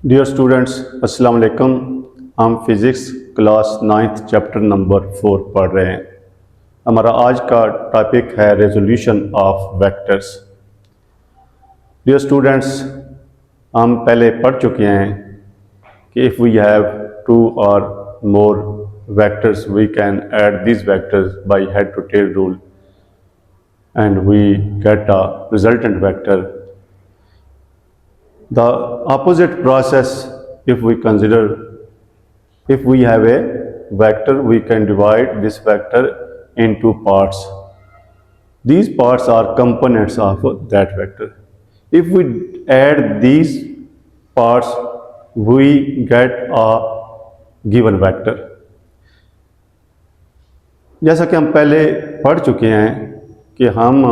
Dear students, अस्सलाम वालेकुम। हम physics class 9th chapter number 4 पढ़ रहे हैं। हमारा आज का टॉपिक है resolution of vectors. Dear students, हम पहले पढ़ चुके हैं कि if we have two or more vectors we can add these vectors by head to tail rule and we get a resultant vector. The opposite process, if we consider, if we have a vector, we can divide this vector into parts. These parts are components of that vector. If we add these parts, we get a given vector. जैसा कि हम पहले पढ़ चुके हैं कि हम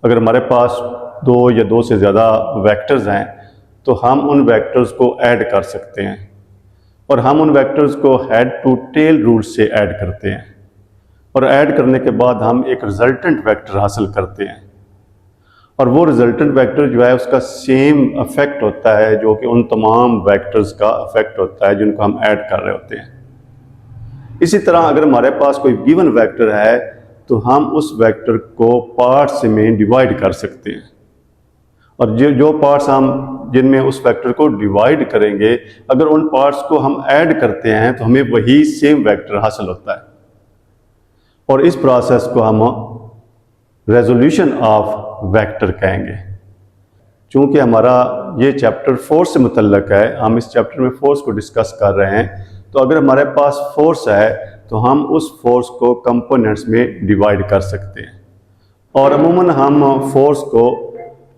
अगर हमारे पास दो या दो से ज़्यादा वेक्टर्स हैं तो हम उन वेक्टर्स को ऐड कर सकते हैं और हम उन वेक्टर्स को हेड टू टेल रूल से ऐड करते हैं और ऐड करने के बाद हम एक रिजल्टेंट वेक्टर हासिल करते हैं और वो रिजल्टेंट वेक्टर जो है उसका सेम इफेक्ट होता है जो कि उन तमाम वेक्टर्स का इफेक्ट होता है जिनको हम ऐड कर रहे होते हैं। इसी तरह अगर हमारे पास कोई गिवन वेक्टर है तो हम उस वेक्टर को पार्ट्स में डिवाइड कर सकते हैं और जो पार्ट्स हम जिनमें उस वेक्टर को डिवाइड करेंगे, अगर उन पार्ट्स को हम ऐड करते हैं तो हमें वही सेम वेक्टर हासिल होता है और इस प्रोसेस को हम रेजोल्यूशन ऑफ वेक्टर कहेंगे। चूंकि हमारा ये चैप्टर फोर्स से मुतल्लक है, हम इस चैप्टर में फोर्स को डिस्कस कर रहे हैं, तो अगर हमारे पास फोर्स है तो हम उस फोर्स को कंपोनेंट्स में डिवाइड कर सकते हैं और अमूमन हम फोर्स को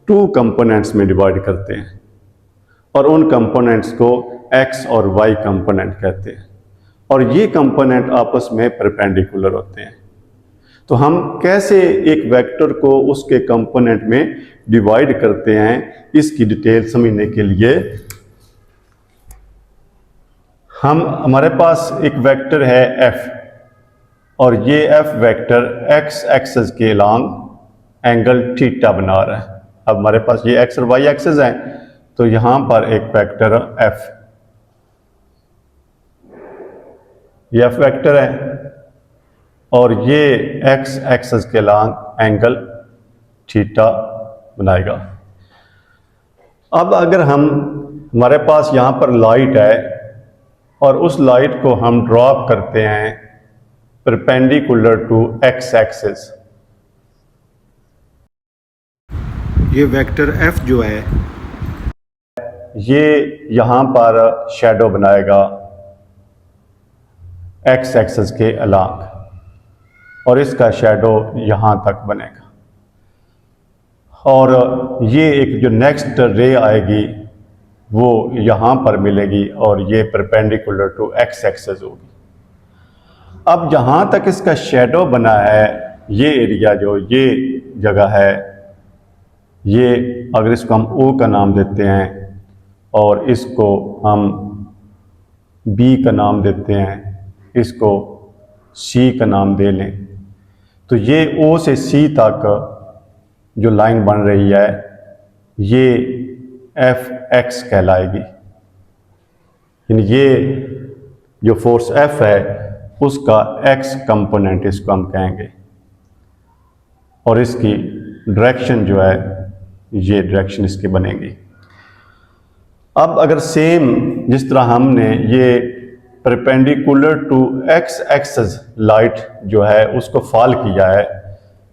2 कंपोनेंट्स में डिवाइड करते हैं और उन कंपोनेंट्स को एक्स और वाई कंपोनेंट कहते हैं और ये कंपोनेंट आपस में परपेंडिकुलर होते हैं। तो हम कैसे एक वेक्टर को उसके कंपोनेंट में डिवाइड करते हैं, इसकी डिटेल समझने के लिए हमारे पास एक वेक्टर है f और ये f वेक्टर x एक्सिस के अलॉन्ग एंगल थीटा बना रहा है। अब हमारे पास ये x और y एक्सिस हैं तो यहाँ पर एक वेक्टर f, ये f वेक्टर है और ये x एक्सिस के अलॉन्ग एंगल थीटा बनाएगा। अब अगर हमारे पास यहाँ पर लाइट है और उस लाइट को हम ड्रॉप करते हैं परपेंडिकुलर टू एक्स एक्सिस, ये वेक्टर f जो है ये यहाँ पर शैडो बनाएगा एक्स एक्सिस के अलॉन्ग और इसका शैडो यहाँ तक बनेगा और ये एक जो नेक्स्ट रे आएगी वो यहाँ पर मिलेगी और ये परपेंडिकुलर टू एक्स एक्सिस होगी। अब जहाँ तक इसका शैडो बना है, ये एरिया जो ये जगह है, ये अगर इसको हम O का नाम देते हैं और इसको हम B का नाम देते हैं, इसको C का नाम दे लें, तो ये O से C तक जो लाइन बन रही है ये Fx कहलाएगी। यानी ये जो फोर्स F है उसका x कंपोनेंट इसको हम कहेंगे और इसकी डायरेक्शन जो है ये डायरेक्शन इसकी बनेगी। अब अगर सेम जिस तरह हमने ये perpendicular to x axis light जो है उसको फॉल किया है,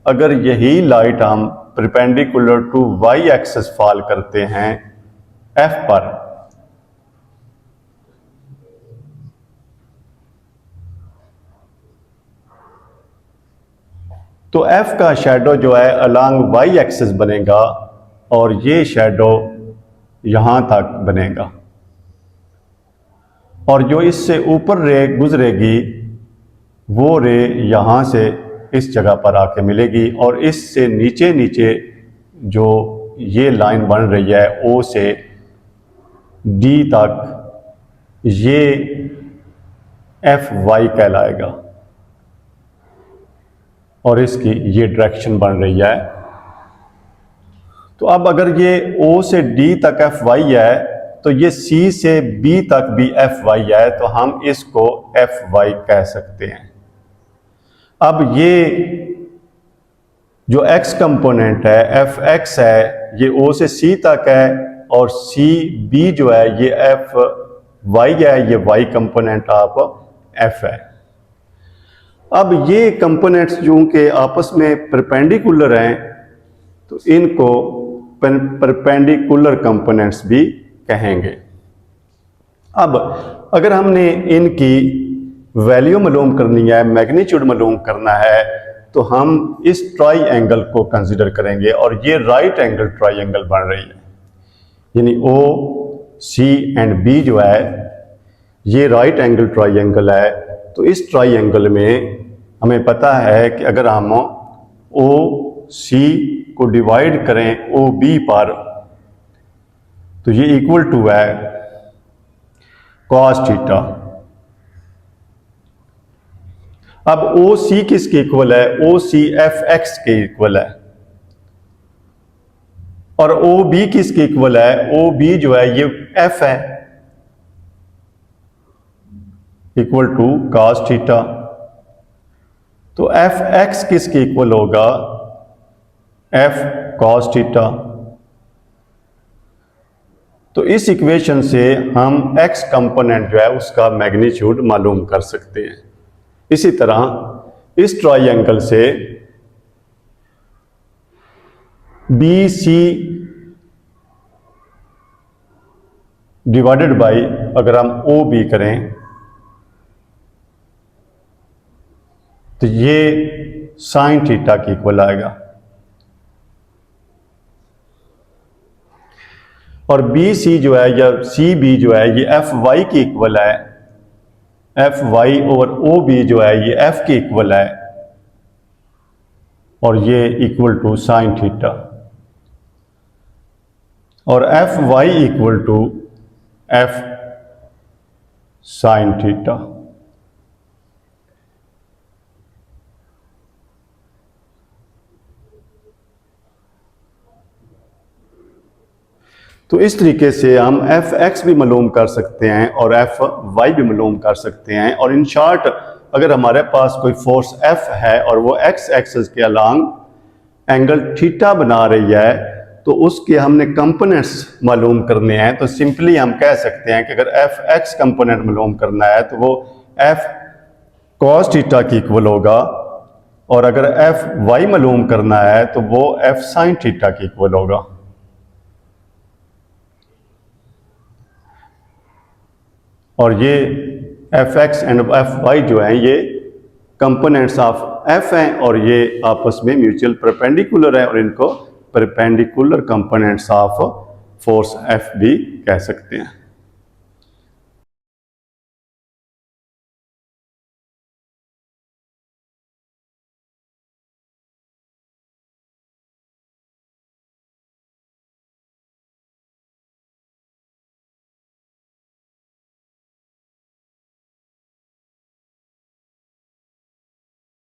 अगर यही लाइट हम perpendicular to y axis fall करते हैं f पर, तो f का शैडो जो है अलोंग y एक्सिस बनेगा और ये शैडो यहाँ तक बनेगा और जो इससे ऊपर रे गुजरेगी वो रे यहाँ से इस जगह पर आके मिलेगी और इससे नीचे नीचे जो ये लाइन बन रही है O से D तक, ये Fy कहलाएगा और इसकी ये डायरेक्शन बन रही है। तो अब अगर ये O से D तक Fy है तो ये सी से बी तक भी एफ वाई है, तो हम इसको एफ वाई कह सकते हैं। अब ये जो एक्स कंपोनेंट है एफ एक्स है, ये ओ से सी तक है, और सी बी जो है ये एफ वाई है, ये वाई कंपोनेंट ऑफ एफ है। अब ये कंपोनेंट्स जो कि आपस में परपेंडिकुलर हैं, तो इनको परपेंडिकुलर कंपोनेंट्स भी कहेंगे। अब अगर हमने इनकी वैल्यू मालूम करनी है, मैग्नीट्यूड मालूम करना है, तो हम इस ट्राइंगल को कंसीडर करेंगे, और ये राइट एंगल ट्राइंगल बन रही है, यानी ओ सी एंड बी जो है ये राइट एंगल ट्राइंगल है। तो इस ट्राइंगल में हमें पता है कि अगर हम ओ सी को डिवाइड करें ओ बी पर, तो ये इक्वल टू है कॉस थीटा। अब ओ सी किसके इक्वल है? ओ सी एफ एक्स के इक्वल है। और ओ बी किसके इक्वल है? ओ बी जो है ये एफ है, इक्वल टू कॉस थीटा। तो एफ एक्स किसके इक्वल होगा? F cos theta. तो इस इक्वेशन से हम एक्स कंपोनेंट जो है उसका मैग्नीट्यूड मालूम कर सकते हैं। इसी तरह इस ट्राइंगल से बी सी डिवाइडेड बाई अगर हम ओ बी करें, तो ये साइन थीटा के इक्वल आएगा। और बी सी जो है या सी बी जो है ये एफ वाई के इक्वल है, F Y over O B जो है ये एफ के इक्वल है, और ये इक्वल टू साइन थीटा। और F Y equal to F sine theta. तो इस तरीके से हम एफ एक्स भी मालूम कर सकते हैं और एफ वाई भी मालूम कर सकते हैं। और इन शॉर्ट अगर हमारे पास कोई फोर्स एफ है और वो एक्स एक्सिस के अलोंग एंगल थीटा बना रही है, तो उसके हमने कंपोनेंट्स मालूम करने हैं। तो सिंपली हम कह सकते हैं कि अगर एफ एक्स कंपोनेंट मालूम करना है तो वो एफ कॉस थीटा की इक्वल होगा, और अगर एफ वाई मालूम करना है तो वो एफ साइन थीटा की इक्वल होगा। और ये F X and F Y जो हैं ये कंपोनेंट्स ऑफ एफ हैं, और ये आपस में म्यूचुअल परपेंडिकुलर है, और इनको perpendicular components of force F भी कह सकते हैं।